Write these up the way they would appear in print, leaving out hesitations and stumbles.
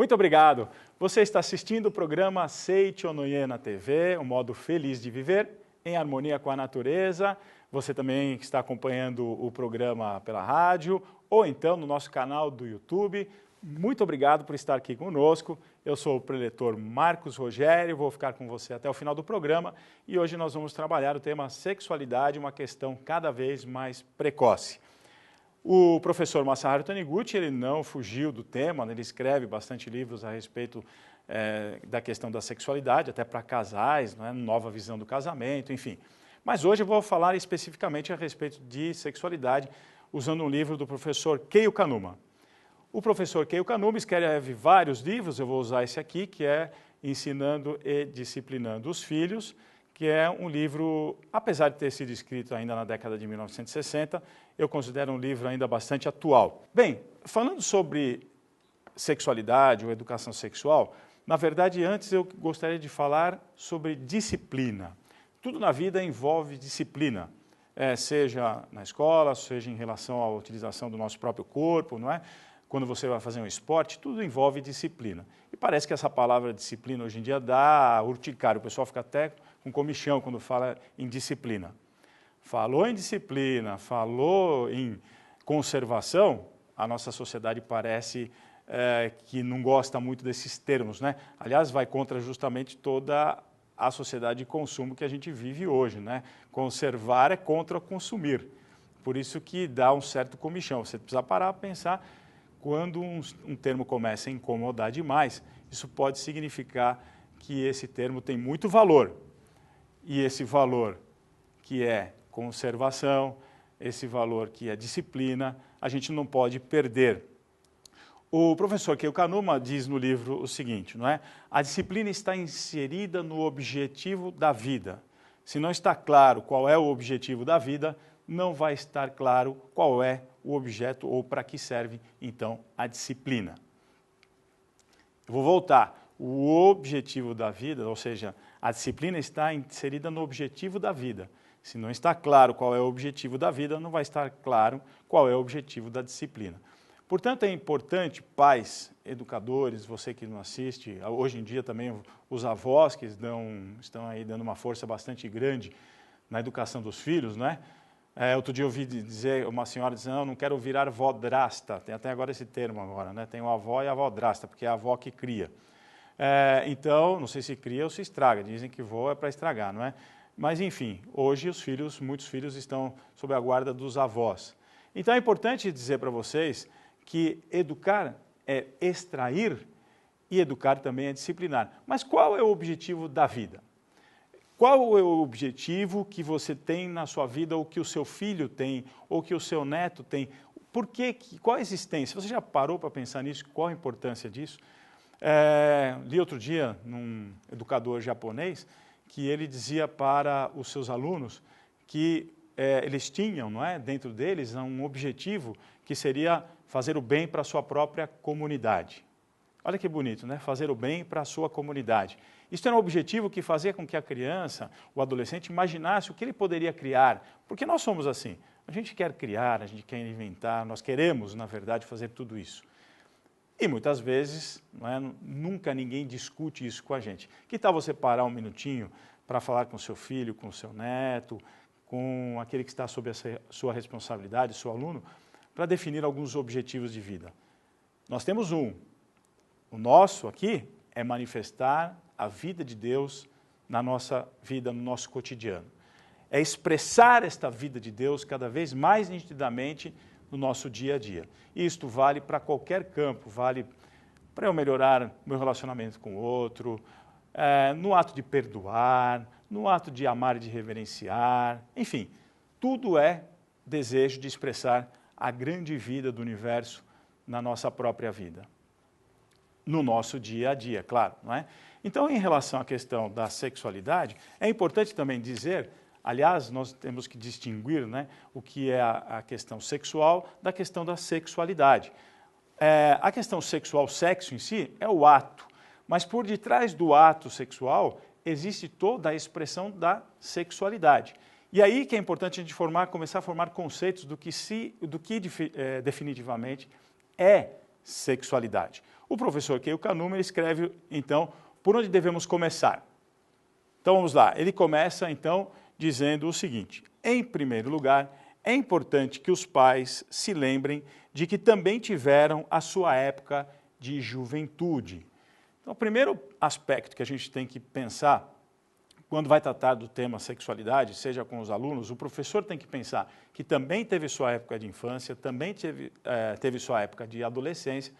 Muito obrigado. Você está assistindo o programa Seicho no Ie na TV, um modo feliz de viver, em harmonia com a natureza. Você também está acompanhando o programa pela rádio ou então no nosso canal do YouTube. Muito obrigado por estar aqui conosco. Eu sou o preletor Marcos Rogério, vou ficar com você até o final do programa e hoje nós vamos trabalhar o tema sexualidade, uma questão cada vez mais precoce. O professor Masaharu Taniguchi, ele não fugiu do tema, ele escreve bastante livros a respeito da questão da sexualidade, até para casais, né, nova visão do casamento, enfim. Mas hoje eu vou falar especificamente a respeito de sexualidade, usando um livro do professor Keio Kanuma. O professor Keio Kanuma escreve vários livros, eu vou usar esse aqui, que é Ensinando e Disciplinando os Filhos, que é um livro, apesar de ter sido escrito ainda na década de 1960, eu considero um livro ainda bastante atual. Bem, falando sobre sexualidade ou educação sexual, na verdade, antes eu gostaria de falar sobre disciplina. Tudo na vida envolve disciplina, seja na escola, seja em relação à utilização do nosso próprio corpo, não é? Quando você vai fazer um esporte, tudo envolve disciplina. E parece que essa palavra disciplina hoje em dia dá urticária, o pessoal fica até com comichão quando fala em disciplina. Falou em disciplina, falou em conservação, a nossa sociedade parece que não gosta muito desses termos, né? Aliás, vai contra justamente toda a sociedade de consumo que a gente vive hoje, né? Conservar é contra consumir. Por isso que dá um certo comichão. Você precisa parar para pensar, quando um termo começa a incomodar demais, isso pode significar que esse termo tem muito valor. E esse valor que é conservação, esse valor que é disciplina, a gente não pode perder. O professor Keio Kanuma diz no livro o seguinte, não é? A disciplina está inserida no objetivo da vida. Se não está claro qual é o objetivo da vida, não vai estar claro qual é o objeto ou para que serve, então, a disciplina. Eu vou voltar. O objetivo da vida, ou seja, a disciplina está inserida no objetivo da vida. Se não está claro qual é o objetivo da vida, não vai estar claro qual é o objetivo da disciplina. Portanto, é importante, pais, educadores, você que não assiste, hoje em dia também os avós que estão aí dando uma força bastante grande na educação dos filhos, né? Outro dia eu ouvi dizer, uma senhora dizendo, não quero virar vodrasta, tem até agora esse termo agora, né? Tem o avó e a vodrasta, porque é a avó que cria. Então, não sei se cria ou se estraga, dizem que vó é para estragar, não é? Mas enfim, hoje muitos filhos estão sob a guarda dos avós. Então é importante dizer para vocês que educar é extrair e educar também é disciplinar. Mas qual é o objetivo da vida? Qual é o objetivo que você tem na sua vida, ou que o seu filho tem, ou que o seu neto tem? Por quê? Qual a existência? Você já parou para pensar nisso? Qual a importância disso? Li outro dia num educador japonês que ele dizia para os seus alunos que eles tinham, não é, dentro deles, um objetivo que seria fazer o bem para a sua própria comunidade. Olha que bonito, né? Fazer o bem para a sua comunidade. Isso era um objetivo que fazia com que a criança, o adolescente, imaginasse o que ele poderia criar. Porque nós somos assim. A gente quer criar, a gente quer inventar, nós queremos, na verdade, fazer tudo isso. E muitas vezes, não é, nunca ninguém discute isso com a gente. Que tal você parar um minutinho para falar com o seu filho, com o seu neto, com aquele que está sob a sua responsabilidade, seu aluno, para definir alguns objetivos de vida? Nós temos um. O nosso aqui é manifestar a vida de Deus na nossa vida, no nosso cotidiano. É expressar esta vida de Deus cada vez mais nitidamente no nosso dia a dia. Isto vale para qualquer campo, vale para eu melhorar meu relacionamento com o outro, no ato de perdoar, no ato de amar e de reverenciar, enfim, tudo é desejo de expressar a grande vida do universo na nossa própria vida. No nosso dia a dia, claro, não é? Então, em relação à questão da sexualidade, é importante também dizer, aliás, nós temos que distinguir, né, o que é a questão sexual da questão da sexualidade. A questão sexual, sexo em si, é o ato, mas por detrás do ato sexual existe toda a expressão da sexualidade. E aí que é importante a gente começar a formar conceitos do que definitivamente é sexualidade. O professor Keio Kanuma escreve, então, por onde devemos começar. Então, vamos lá. Ele começa, então, dizendo o seguinte: em primeiro lugar, é importante que os pais se lembrem de que também tiveram a sua época de juventude. Então, o primeiro aspecto que a gente tem que pensar quando vai tratar do tema sexualidade, seja com os alunos, o professor tem que pensar que também teve sua época de infância, também teve sua época de adolescência.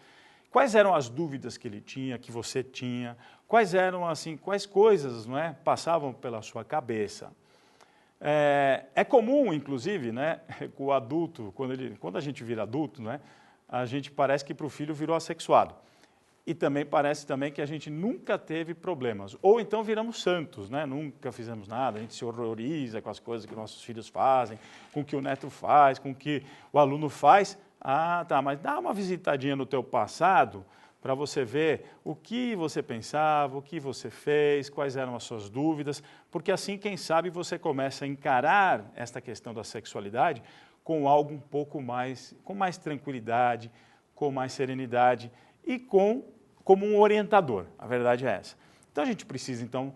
Quais eram as dúvidas que ele tinha, que você tinha? Quais eram, assim, quais coisas, não é, passavam pela sua cabeça? É comum, inclusive, né, com o adulto, quando a gente vira adulto, né, a gente parece que para o filho virou assexuado. E também parece também que a gente nunca teve problemas. Ou então viramos santos, né? Nunca fizemos nada, a gente se horroriza com as coisas que nossos filhos fazem, com o que o neto faz, com o que o aluno faz. Ah, tá, mas dá uma visitadinha no teu passado para você ver o que você pensava, o que você fez, quais eram as suas dúvidas, porque assim, quem sabe, você começa a encarar esta questão da sexualidade com algo um pouco mais, com mais tranquilidade, com mais serenidade, e como um orientador, a verdade é essa. Então a gente precisa, então,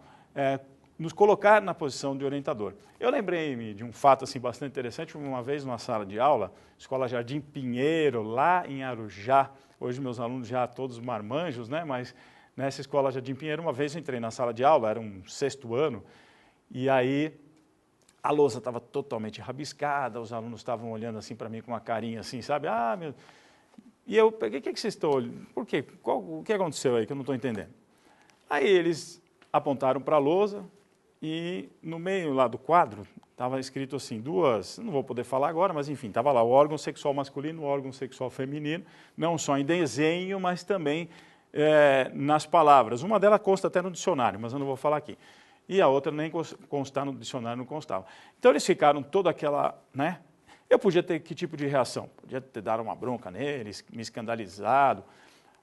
nos colocar na posição de orientador. Eu lembrei-me de um fato assim, bastante interessante, uma vez numa sala de aula, Escola Jardim Pinheiro, lá em Arujá. Hoje meus alunos já todos marmanjos, né? Mas nessa Escola Jardim Pinheiro, uma vez eu entrei na sala de aula, era um 6º ano, e aí a lousa estava totalmente rabiscada, os alunos estavam olhando assim para mim com uma carinha assim, sabe? Ah, meu... E eu peguei, o que vocês estão olhando? Por quê? O que aconteceu aí que eu não estou entendendo? Aí eles apontaram para a lousa e no meio lá do quadro estava escrito assim, não vou poder falar agora, mas enfim, estava lá o órgão sexual masculino, o órgão sexual feminino, não só em desenho, mas também nas palavras. Uma delas consta até no dicionário, mas eu não vou falar aqui. E a outra nem constar no dicionário, não constava. Então eles ficaram toda aquela, né? Eu podia ter que tipo de reação? Podia ter dado uma bronca neles, me escandalizado,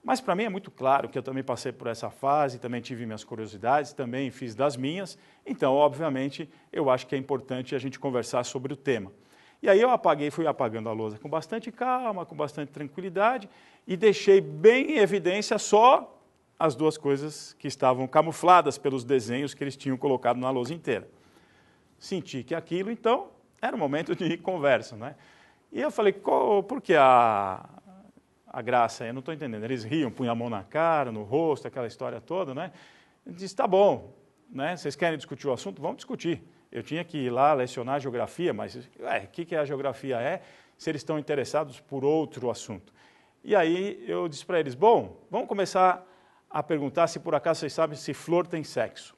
mas para mim é muito claro que eu também passei por essa fase, também tive minhas curiosidades, também fiz das minhas, então, obviamente, eu acho que é importante a gente conversar sobre o tema. E aí eu fui apagando a lousa com bastante calma, com bastante tranquilidade, e deixei bem em evidência só as duas coisas que estavam camufladas pelos desenhos que eles tinham colocado na lousa inteira. Senti que aquilo, então, era um momento de conversa, né? E eu falei, por que a graça? Eu não estou entendendo. Eles riam, punham a mão na cara, no rosto, aquela história toda, né? Eu disse, tá bom, né? Vocês querem discutir o assunto? Vamos discutir. Eu tinha que ir lá lecionar geografia, mas o que a geografia se eles estão interessados por outro assunto? E aí eu disse para eles, bom, vamos começar a perguntar se por acaso vocês sabem se flor tem sexo.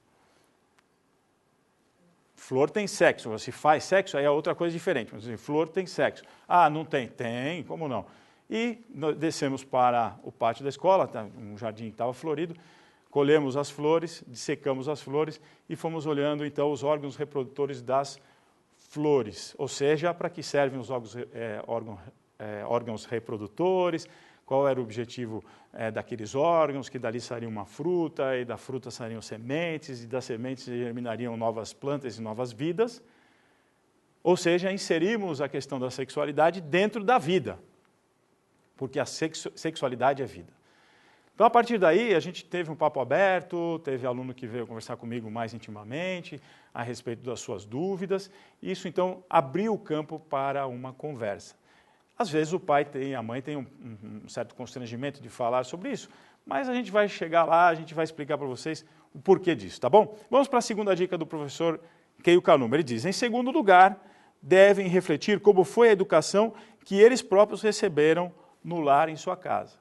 Flor tem sexo, se faz sexo, aí é outra coisa diferente, mas flor tem sexo. Ah, não tem? Tem, como não? E descemos para o pátio da escola, um jardim que estava florido, colhemos as flores, dissecamos as flores e fomos olhando então os órgãos reprodutores das flores, ou seja, para que servem os órgãos reprodutores, qual era o objetivo daqueles órgãos, que dali sairia uma fruta, e da fruta sairiam sementes, e das sementes germinariam novas plantas e novas vidas. Ou seja, inserimos a questão da sexualidade dentro da vida, porque a sexualidade é vida. Então, a partir daí, a gente teve um papo aberto, teve aluno que veio conversar comigo mais intimamente a respeito das suas dúvidas, e isso, então, abriu o campo para uma conversa. Às vezes o pai a mãe tem um certo constrangimento de falar sobre isso, mas a gente vai chegar lá, a gente vai explicar para vocês o porquê disso, tá bom? Vamos para a segunda dica do professor Keio Kanuma. Ele diz, em segundo lugar, devem refletir como foi a educação que eles próprios receberam no lar em sua casa.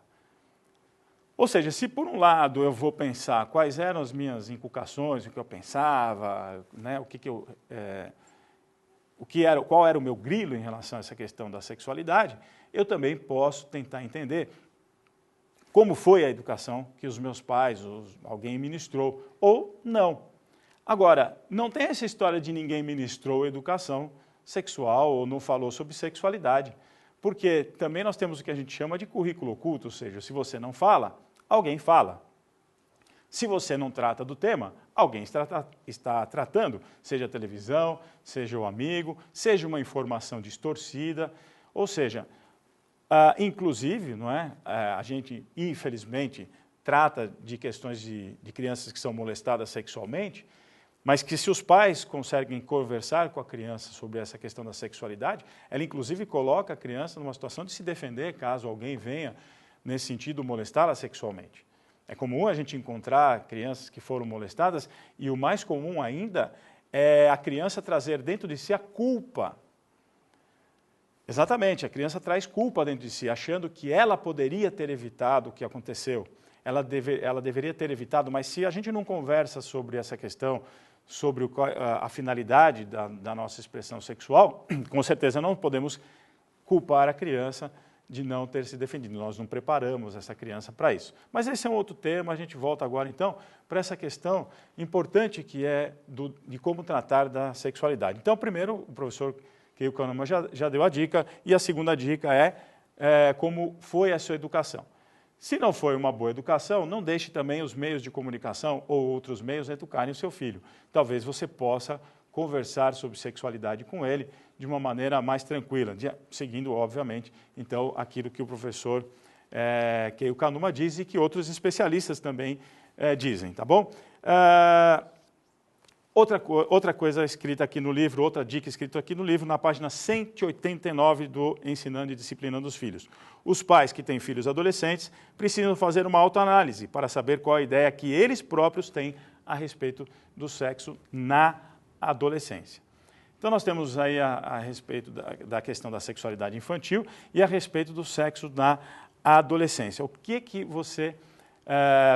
Ou seja, se por um lado eu vou pensar quais eram as minhas inculcações, o que eu pensava, né, qual era o meu grilo em relação a essa questão da sexualidade, eu também posso tentar entender como foi a educação que os meus pais, alguém ministrou, ou não. Agora, não tem essa história de ninguém ministrou educação sexual ou não falou sobre sexualidade, porque também nós temos o que a gente chama de currículo oculto, ou seja, se você não fala, alguém fala. Se você não trata do tema, alguém está tratando, seja a televisão, seja o amigo, seja uma informação distorcida, ou seja, Inclusive, não é? A gente, infelizmente, trata de questões de crianças que são molestadas sexualmente, mas que se os pais conseguem conversar com a criança sobre essa questão da sexualidade, ela inclusive coloca a criança numa situação de se defender caso alguém venha, nesse sentido, molestá-la sexualmente. É comum a gente encontrar crianças que foram molestadas e o mais comum ainda é a criança trazer dentro de si a culpa. Exatamente, a criança traz culpa dentro de si, achando que ela poderia ter evitado o que aconteceu. Ela deveria ter evitado, mas se a gente não conversa sobre essa questão, sobre a finalidade da nossa expressão sexual, com certeza não podemos culpar a criança de não ter se defendido. Nós não preparamos essa criança para isso. Mas esse é um outro tema, a gente volta agora então para essa questão importante que é de como tratar da sexualidade. Então, primeiro, o professor Keio Kanuma já deu a dica, e a segunda dica é como foi a sua educação. Se não foi uma boa educação, não deixe também os meios de comunicação ou outros meios educarem o seu filho. Talvez você possa conversar sobre sexualidade com ele de uma maneira mais tranquila, seguindo, obviamente, então, aquilo que o professor Keio Kanuma diz e que outros especialistas também dizem, tá bom? Outra coisa escrita aqui no livro, outra dica escrita aqui no livro, na página 189 do Ensinando e Disciplinando os Filhos. Os pais que têm filhos adolescentes precisam fazer uma autoanálise para saber qual a ideia que eles próprios têm a respeito do sexo na adolescência. Então, nós temos aí a respeito da questão da sexualidade infantil e a respeito do sexo na adolescência. O que você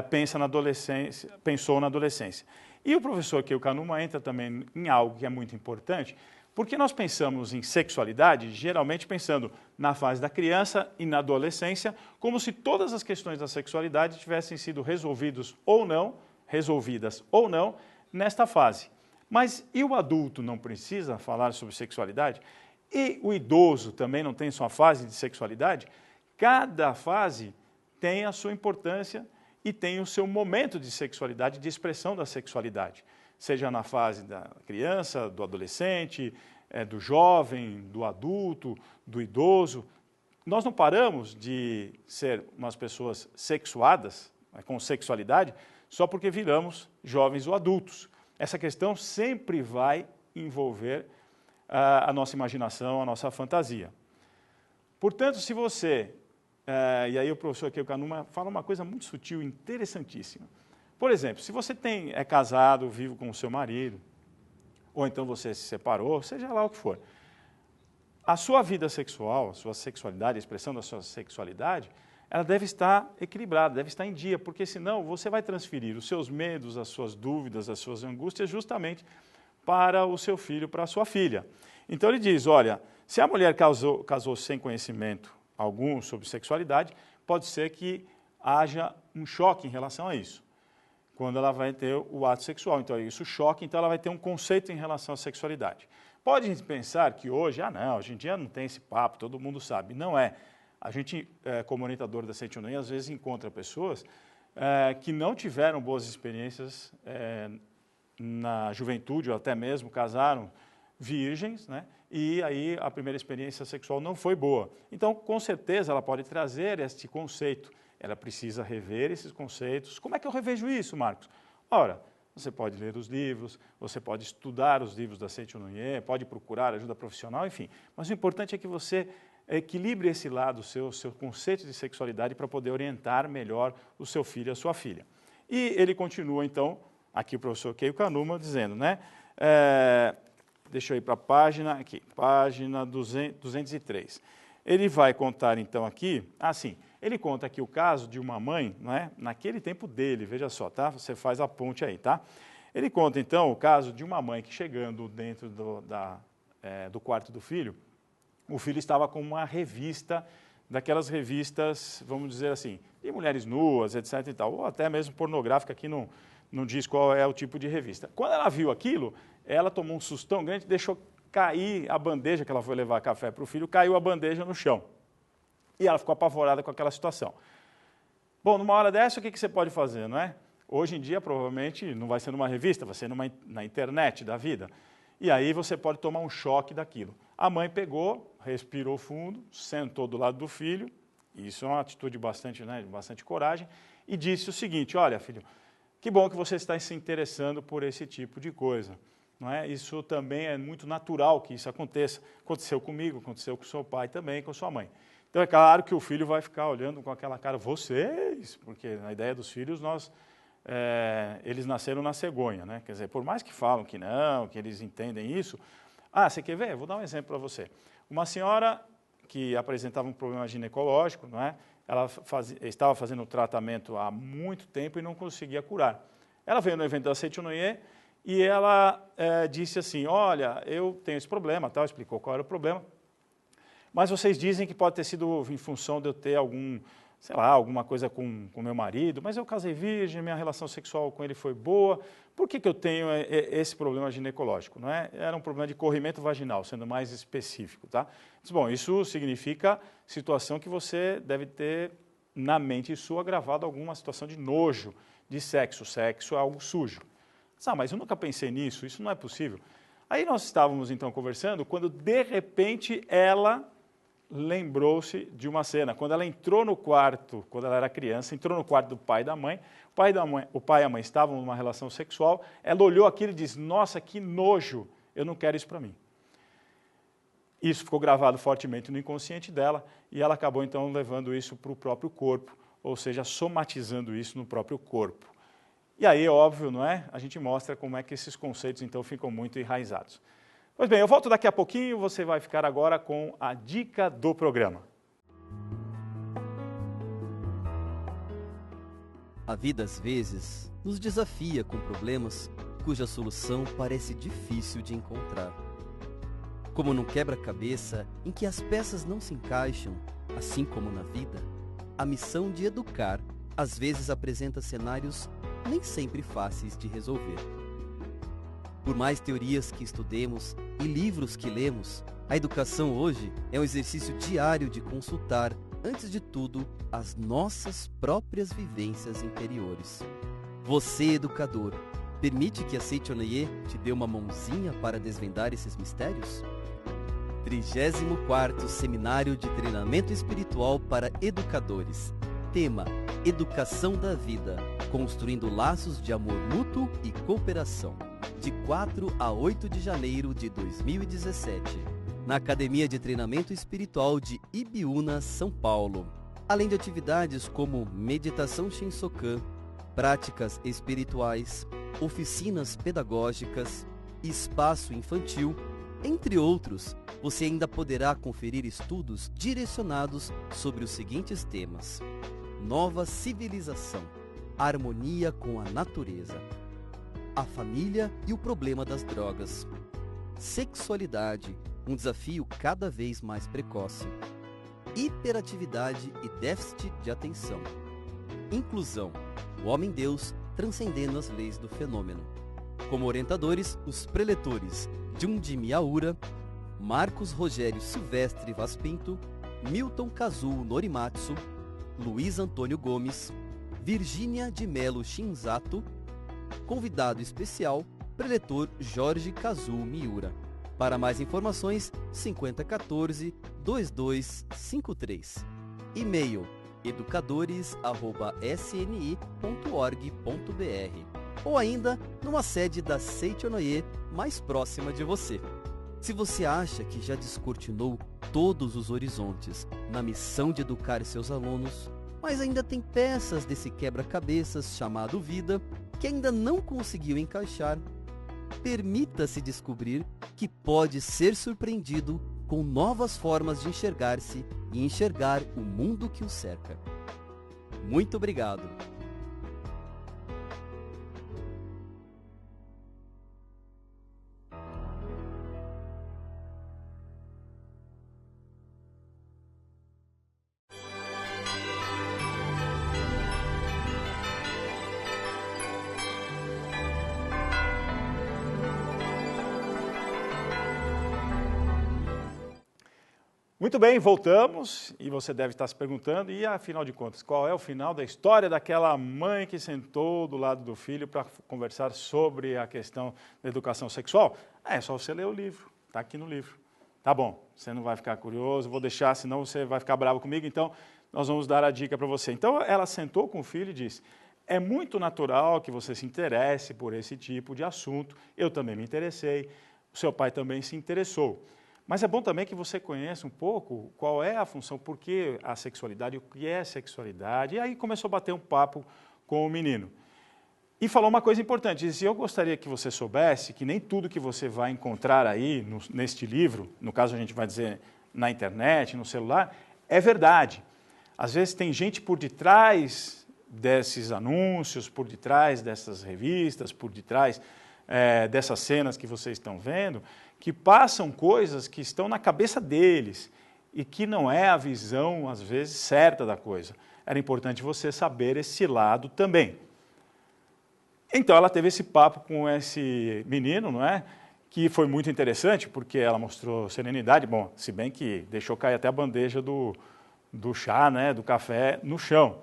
pensou na adolescência? E o professor Keio Kanuma entra também em algo que é muito importante, porque nós pensamos em sexualidade, geralmente pensando na fase da criança e na adolescência, como se todas as questões da sexualidade tivessem sido resolvidas ou não, nesta fase. Mas e o adulto não precisa falar sobre sexualidade? E o idoso também não tem sua fase de sexualidade? Cada fase tem a sua importância e tem o seu momento de sexualidade, de expressão da sexualidade, seja na fase da criança, do adolescente, do jovem, do adulto, do idoso. Nós não paramos de ser umas pessoas sexuadas, com sexualidade, só porque viramos jovens ou adultos. Essa questão sempre vai envolver a nossa imaginação, a nossa fantasia. Portanto, se você... e aí o professor Keio Kanuma fala uma coisa muito sutil, interessantíssima. Por exemplo, se você é casado, vive com o seu marido, ou então você se separou, seja lá o que for, a sua vida sexual, a sua sexualidade, a expressão da sua sexualidade, ela deve estar equilibrada, deve estar em dia, porque senão você vai transferir os seus medos, as suas dúvidas, as suas angústias justamente para o seu filho, para a sua filha. Então ele diz, olha, se a mulher casou sem conhecimento algum sobre sexualidade, pode ser que haja um choque em relação a isso, quando ela vai ter o ato sexual. Então, isso choque, então ela vai ter um conceito em relação à sexualidade. Pode pensar que hoje, hoje em dia não tem esse papo, todo mundo sabe. Não é. A gente, como orientador da Seichonoye, às vezes encontra pessoas que não tiveram boas experiências na juventude, ou até mesmo casaram virgens, né? E aí a primeira experiência sexual não foi boa. Então, com certeza, ela pode trazer este conceito. Ela precisa rever esses conceitos. Como é que eu revejo isso, Marcos? Ora, você pode ler os livros, você pode estudar os livros da Seichonoye, pode procurar ajuda profissional, enfim. Mas o importante é que você equilibre esse lado, o seu conceito de sexualidade, para poder orientar melhor o seu filho e a sua filha. E ele continua, então, aqui o professor Keio Kanuma, dizendo, né? Deixa eu ir para a página, aqui, página 203. Ele vai contar, então, aqui, ele conta aqui o caso de uma mãe, não é? Naquele tempo dele, veja só, tá? Você faz a ponte aí, tá? Ele conta, então, o caso de uma mãe que, chegando dentro do quarto do filho, o filho estava com uma revista, daquelas revistas, vamos dizer assim, de mulheres nuas, etc. e tal, ou até mesmo pornográfica, que não diz qual é o tipo de revista. Quando ela viu aquilo, ela tomou um sustão grande, deixou cair a bandeja, que ela foi levar café para o filho, caiu a bandeja no chão. E ela ficou apavorada com aquela situação. Bom, numa hora dessa, o que você pode fazer, não é? Hoje em dia, provavelmente, não vai ser numa revista, vai ser na internet da vida. E aí você pode tomar um choque daquilo. A mãe pegou, respirou fundo, sentou do lado do filho, isso é uma atitude bastante, né, de bastante coragem, e disse o seguinte: olha, filho, que bom que você está se interessando por esse tipo de coisa. Não é? Isso também é muito natural que isso aconteça. Aconteceu comigo, aconteceu com seu pai também, com sua mãe. Então é claro que o filho vai ficar olhando com aquela cara, vocês, porque na ideia dos filhos eles nasceram na cegonha, né? Quer dizer, por mais que falam que não, que eles entendem isso. Ah, você quer ver? Vou dar um exemplo para você. Uma senhora que apresentava um problema ginecológico, não é? Ela estava fazendo tratamento há muito tempo e não conseguia curar. Ela veio no evento da Seitonoye e ela disse assim: olha, eu tenho esse problema, tal, explicou qual era o problema, mas vocês dizem que pode ter sido em função de eu ter alguma coisa com meu marido, mas eu casei virgem, minha relação sexual com ele foi boa, por que eu tenho esse problema ginecológico? Não é? Era um problema de corrimento vaginal, sendo mais específico. Tá? Bom, isso significa situação que você deve ter na mente sua gravado alguma situação de nojo de sexo. Sexo é algo sujo. Mas eu nunca pensei nisso, isso não é possível. Aí nós estávamos então conversando, quando de repente ela lembrou-se de uma cena. Quando ela entrou no quarto, quando ela era criança, entrou no quarto do pai e da mãe, o pai e a mãe estavam numa relação sexual, ela olhou aquilo e disse: nossa, que nojo, eu não quero isso para mim. Isso ficou gravado fortemente no inconsciente dela e ela acabou então levando isso para o próprio corpo, ou seja, somatizando isso no próprio corpo. E aí, óbvio, não é? A gente mostra como é que esses conceitos então ficam muito enraizados. Pois bem, eu volto daqui a pouquinho, você vai ficar agora com a dica do programa. A vida, às vezes, nos desafia com problemas cuja solução parece difícil de encontrar. Como num quebra-cabeça em que as peças não se encaixam, assim como na vida, a missão de educar às vezes apresenta cenários nem sempre fáceis de resolver. Por mais teorias que estudemos e livros que lemos, a educação hoje é um exercício diário de consultar, antes de tudo, as nossas próprias vivências interiores. Você, educador, permite que a Seitonoye te dê uma mãozinha para desvendar esses mistérios? 34º Seminário de Treinamento Espiritual para Educadores. Tema: Educação da Vida, construindo laços de amor mútuo e cooperação. De 4 a 8 de janeiro de 2017, na Academia de Treinamento Espiritual de Ibiúna, São Paulo. Além de atividades como meditação Shinsokan, práticas espirituais, oficinas pedagógicas, espaço infantil, entre outros, você ainda poderá conferir estudos direcionados sobre os seguintes temas: nova civilização, harmonia com a natureza, a família e o problema das drogas, sexualidade, um desafio cada vez mais precoce, hiperatividade e déficit de atenção, inclusão, o homem-deus transcendendo as leis do fenômeno. Como orientadores, os preletores Jundi Miyaura, Marcos Rogério Silvestre Vaz Pinto, Milton Kazuo Norimatsu, Luiz Antônio Gomes, Virgínia de Melo Shinzato. Convidado especial, preletor Jorge Kazuo Miura. Para mais informações, 5014-2253. E-mail educadores@sni.org.br ou ainda numa sede da Seitonoye mais próxima de você. Se você acha que já descortinou todos os horizontes na missão de educar seus alunos, mas ainda tem peças desse quebra-cabeças chamado vida que ainda não conseguiu encaixar, permita-se descobrir que pode ser surpreendido com novas formas de enxergar-se e enxergar o mundo que o cerca. Muito obrigado! Muito bem, voltamos e você deve estar se perguntando, e afinal de contas, qual é o final da história daquela mãe que sentou do lado do filho para conversar sobre a questão da educação sexual? É só você ler o livro, está aqui no livro. tá bom, você não vai ficar curioso, vou deixar, senão você vai ficar bravo comigo, então nós vamos dar a dica para você. Então ela sentou com o filho e disse, é muito natural que você se interesse por esse tipo de assunto, eu também me interessei, o seu pai também se interessou. Mas é bom também que você conheça um pouco qual é a função, por que a sexualidade, o que é sexualidade. E aí começou a bater um papo com o menino. E falou uma coisa importante, disse, eu gostaria que você soubesse que nem tudo que você vai encontrar aí neste livro, no caso a gente vai dizer na internet, no celular, é verdade. Às vezes tem gente por detrás desses anúncios, por detrás dessas revistas, por detrás dessas cenas que vocês estão vendo, que passam coisas que estão na cabeça deles e que não é a visão, às vezes, certa da coisa. Era importante você saber esse lado também. Então, ela teve esse papo com esse menino, não é? Que foi muito interessante, porque ela mostrou serenidade. Bom, se bem que deixou cair até a bandeja do chá, né, do café, no chão.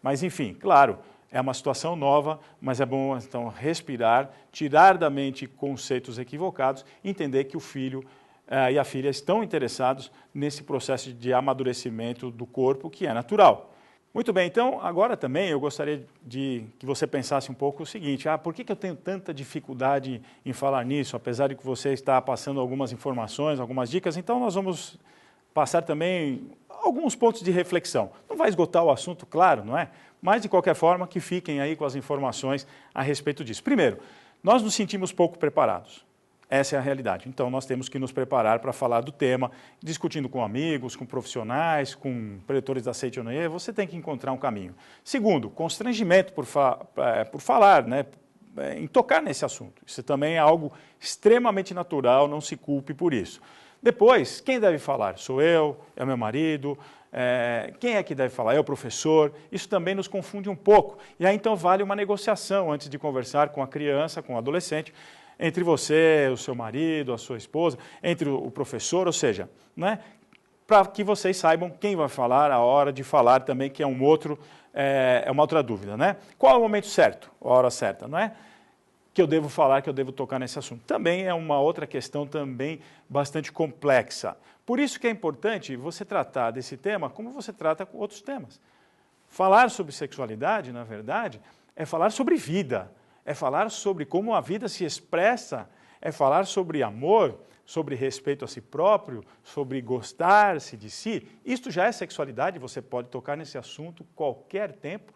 Mas, enfim, claro, é uma situação nova, mas é bom, então, respirar, tirar da mente conceitos equivocados, entender que o filho e a filha estão interessados nesse processo de amadurecimento do corpo, que é natural. Muito bem, então, agora também eu gostaria de que você pensasse um pouco o seguinte, por que eu tenho tanta dificuldade em falar nisso, apesar de que você está passando algumas informações, algumas dicas, então nós vamos passar também alguns pontos de reflexão. Não vai esgotar o assunto, claro, não é? Mas, de qualquer forma, que fiquem aí com as informações a respeito disso. Primeiro, nós nos sentimos pouco preparados. Essa é a realidade. Então, nós temos que nos preparar para falar do tema, discutindo com amigos, com profissionais, com preletores da Seiichi Onoye, você tem que encontrar um caminho. Segundo, constrangimento por falar, né, em tocar nesse assunto. Isso também é algo extremamente natural, não se culpe por isso. Depois, quem deve falar? Sou eu, é o meu marido, quem é que deve falar? É o professor? Isso também nos confunde um pouco. E aí, então, vale uma negociação antes de conversar com a criança, com o adolescente, entre você, o seu marido, a sua esposa, entre o professor, ou seja, né, para que vocês saibam quem vai falar, a hora de falar também, que é uma outra dúvida, né? Qual é o momento certo, a hora certa, não é? Que eu devo falar, que eu devo tocar nesse assunto. Também é uma outra questão também bastante complexa. Por isso que é importante você tratar desse tema como você trata com outros temas. Falar sobre sexualidade, na verdade, é falar sobre vida, é falar sobre como a vida se expressa, é falar sobre amor, sobre respeito a si próprio, sobre gostar-se de si. Isto já é sexualidade, você pode tocar nesse assunto qualquer tempo,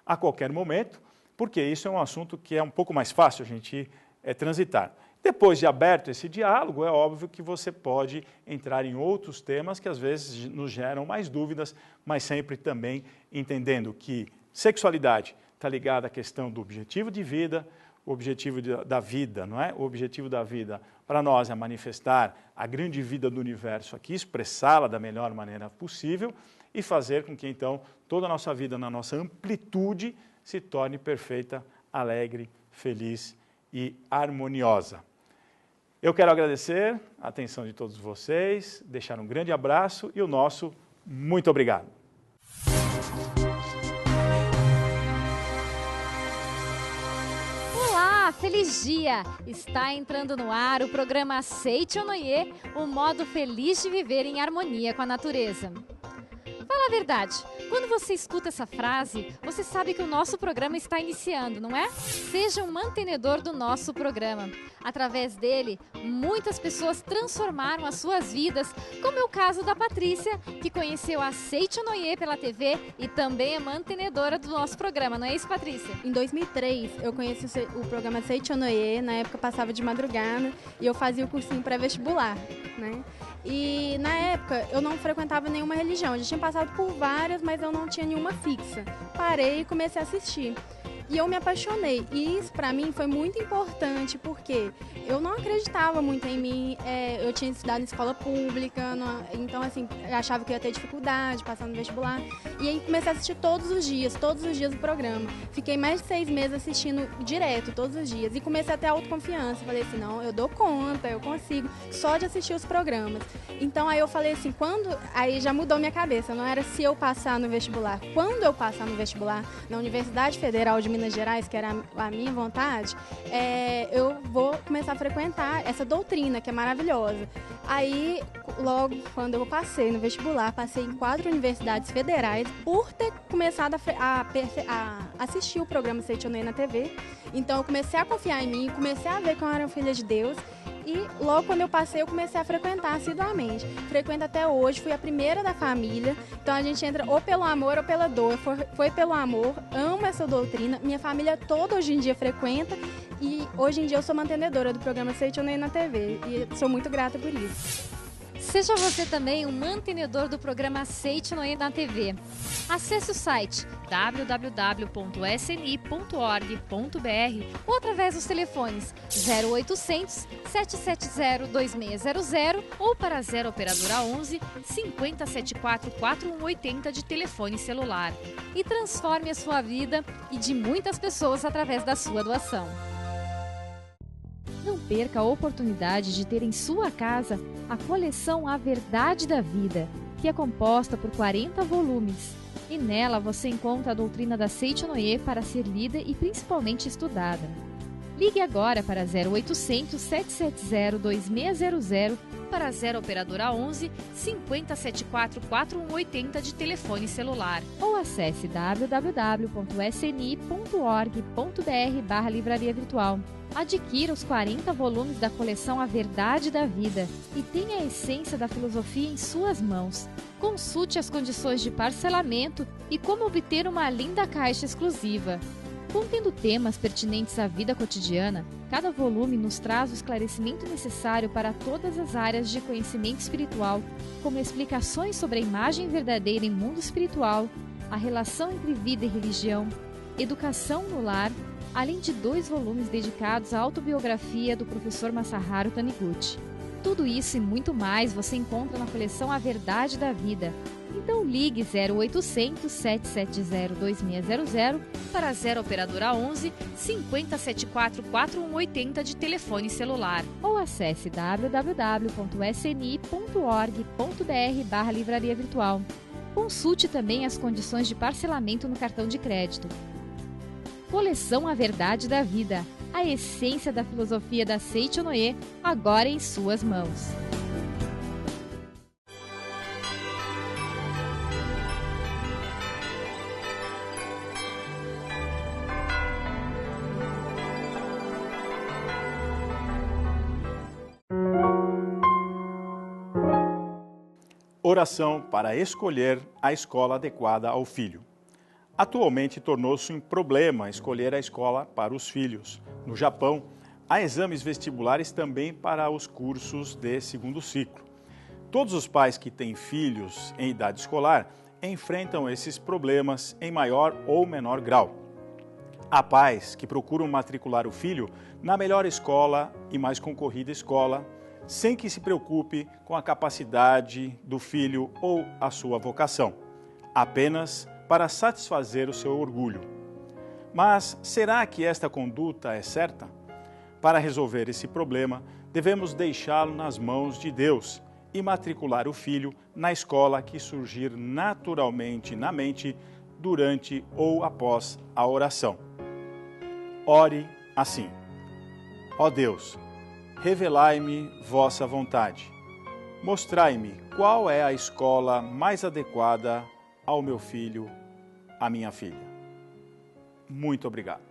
a qualquer momento, porque isso é um assunto que é um pouco mais fácil a gente transitar. Depois de aberto esse diálogo, é óbvio que você pode entrar em outros temas que às vezes nos geram mais dúvidas, mas sempre também entendendo que sexualidade está ligada à questão do objetivo de vida, o objetivo da vida, não é? O objetivo da vida para nós é manifestar a grande vida do universo aqui, expressá-la da melhor maneira possível e fazer com que, então, toda a nossa vida, na nossa amplitude, se torne perfeita, alegre, feliz e harmoniosa. Eu quero agradecer a atenção de todos vocês, deixar um grande abraço e o nosso muito obrigado. Olá, feliz dia! Está entrando no ar o programa Seiichi Onoye, o modo feliz de viver em harmonia com a natureza. Fala a verdade, quando você escuta essa frase, você sabe que o nosso programa está iniciando, não é? Seja um mantenedor do nosso programa. Através dele, muitas pessoas transformaram as suas vidas, como é o caso da Patrícia, que conheceu a Seiichi Onoye pela TV e também é mantenedora do nosso programa, não é isso, Patrícia? Em 2003, eu conheci o programa Seiichi Onoye, na época eu passava de madrugada e eu fazia o cursinho pré-vestibular, né? E na época eu não frequentava nenhuma religião, eu já tinha passado por várias, mas eu não tinha nenhuma fixa. Parei e comecei a assistir. E eu me apaixonei. E isso, pra mim, foi muito importante, porque eu não acreditava muito em mim. Eu tinha estudado em escola pública, então, assim, eu achava que eu ia ter dificuldade passando no vestibular. E aí comecei a assistir todos os dias o programa. Fiquei mais de 6 meses assistindo direto, todos os dias. E comecei a ter autoconfiança. Falei assim, não, eu dou conta, eu consigo, só de assistir os programas. Então, aí eu falei assim, aí já mudou minha cabeça. Não era se eu passar no vestibular. Quando eu passar no vestibular, na Universidade Federal de Minas Gerais, que era a minha vontade, eu vou começar a frequentar essa doutrina, que é maravilhosa. Aí, logo quando eu passei no vestibular, passei em 4 universidades federais por ter começado a assistir o programa Seite Onoye na TV. Então eu comecei a confiar em mim, comecei a ver que eu era filha de Deus. E logo quando eu passei, eu comecei a frequentar assiduamente. Frequento até hoje, fui a primeira da família. Então a gente entra ou pelo amor ou pela dor. Foi pelo amor, amo essa doutrina. Minha família toda hoje em dia frequenta. E hoje em dia eu sou mantenedora do programa Seite Onoye na TV. E sou muito grata por isso. Seja você também um mantenedor do programa Seite Onoye na TV. Acesse o site www.sni.org.br ou através dos telefones 0800 770 2600 ou para 0 operadora 11 5074 4180 de telefone celular. E transforme a sua vida e de muitas pessoas através da sua doação. Não perca a oportunidade de ter em sua casa a coleção A Verdade da Vida, que é composta por 40 volumes. E nela você encontra a doutrina da Seite Onoye para ser lida e principalmente estudada. Ligue agora para 0800 770 2600 para 0 operadora 11 5074 4180 de telefone celular. Ou acesse www.sni.org.br/livraria virtual. Adquira os 40 volumes da coleção A Verdade da Vida e tenha a essência da filosofia em suas mãos. Consulte as condições de parcelamento e como obter uma linda caixa exclusiva. Contendo temas pertinentes à vida cotidiana, cada volume nos traz o esclarecimento necessário para todas as áreas de conhecimento espiritual, como explicações sobre a imagem verdadeira em mundo espiritual, a relação entre vida e religião, educação no lar, além de 2 volumes dedicados à autobiografia do professor Masaharu Taniguchi. Tudo isso e muito mais você encontra na coleção A Verdade da Vida. Então ligue 0800 770 2600 para 0 operadora 11 5074 4180 de telefone celular. Ou acesse www.sni.org.br/livraria virtual. Consulte também as condições de parcelamento no cartão de crédito. Coleção A Verdade da Vida, a essência da filosofia da Seite Onoye, agora em suas mãos. Oração para escolher a escola adequada ao filho. Atualmente tornou-se um problema escolher a escola para os filhos. No Japão, há exames vestibulares também para os cursos de segundo ciclo. Todos os pais que têm filhos em idade escolar enfrentam esses problemas em maior ou menor grau. Há pais que procuram matricular o filho na melhor escola e mais concorrida escola, sem que se preocupe com a capacidade do filho ou a sua vocação, apenas para satisfazer o seu orgulho. Mas será que esta conduta é certa? Para resolver esse problema, devemos deixá-lo nas mãos de Deus e matricular o filho na escola que surgir naturalmente na mente durante ou após a oração. Ore assim: ó Deus, revelai-me vossa vontade. Mostrai-me qual é a escola mais adequada ao meu filho, à minha filha. Muito obrigado.